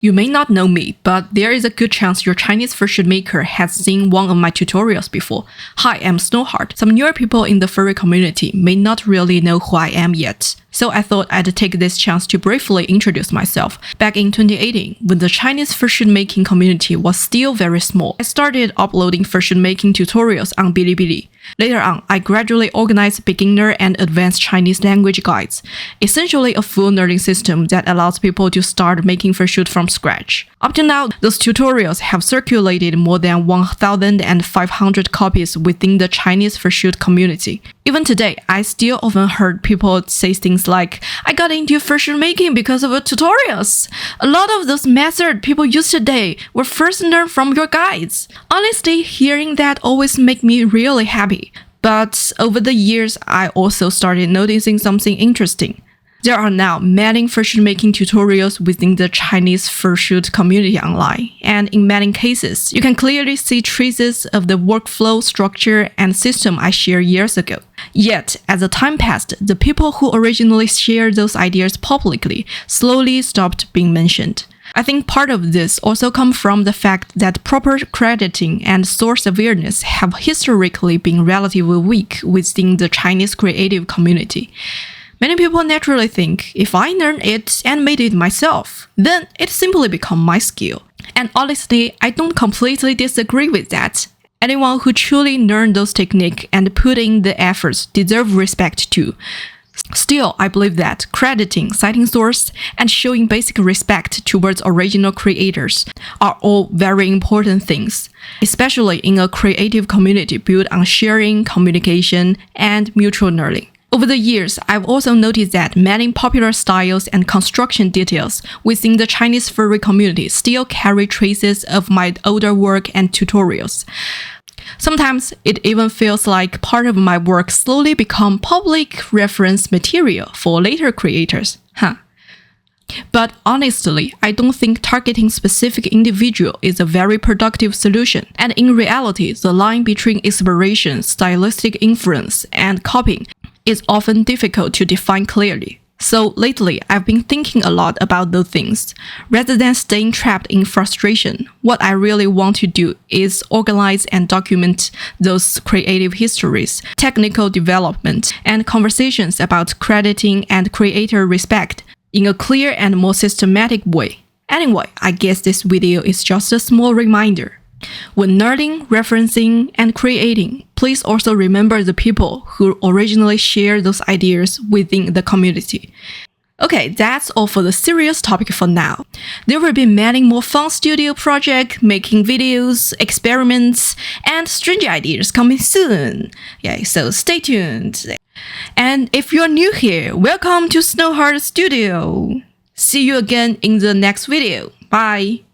You may not know me, but there is a good chance your Chinese fursuit maker has seen one of my tutorials before. Hi, I'm Snowheart. Some newer people in the furry community may not really know who I am yet. So I thought I'd take this chance to briefly introduce myself. Back in 2018, when the Chinese fursuit making community was still very small, I started uploading fursuit making tutorials on Bilibili. Later on, I gradually organized beginner and advanced Chinese language guides, essentially a full learning system that allows people to start making fursuit from scratch. Up to now, those tutorials have circulated more than 1,500 copies within the Chinese fursuit community. Even today, I still often heard people say things like, I got into fursuit making because of tutorials. A lot of those methods people use today were first learned from your guides. Honestly, hearing that always makes me really happy. But over the years, I also started noticing something interesting. There are now many fursuit making tutorials within the Chinese fursuit community online, and in many cases, you can clearly see traces of the workflow, structure, and system I shared years ago. Yet, as the time passed, the people who originally shared those ideas publicly slowly stopped being mentioned. I think part of this also comes from the fact that proper crediting and source awareness have historically been relatively weak within the Chinese creative community. Many people naturally think, if I learned it and made it myself, then it simply becomes my skill. And honestly, I don't completely disagree with that. Anyone who truly learned those techniques and put in the efforts deserve respect too. Still, I believe that crediting, citing source, and showing basic respect towards original creators are all very important things, especially in a creative community built on sharing, communication, and mutual learning. Over the years, I've also noticed that many popular styles and construction details within the Chinese furry community still carry traces of my older work and tutorials. Sometimes it even feels like part of my work slowly become public reference material for later creators. But honestly, I don't think targeting specific individual is a very productive solution. And in reality, the line between inspiration, stylistic influence, and copying is often difficult to define clearly. So lately, I've been thinking a lot about those things. Rather than staying trapped in frustration, what I really want to do is organize and document those creative histories, technical development, and conversations about crediting and creator respect in a clear and more systematic way. Anyway, I guess this video is just a small reminder. When learning, referencing, and creating, please also remember the people who originally shared those ideas within the community. Okay, that's all for the serious topic for now. There will be many more fun studio projects, making videos, experiments, and strange ideas coming soon. Yeah, so stay tuned. And if you're new here, welcome to Snowheart Studio. See you again in the next video. Bye!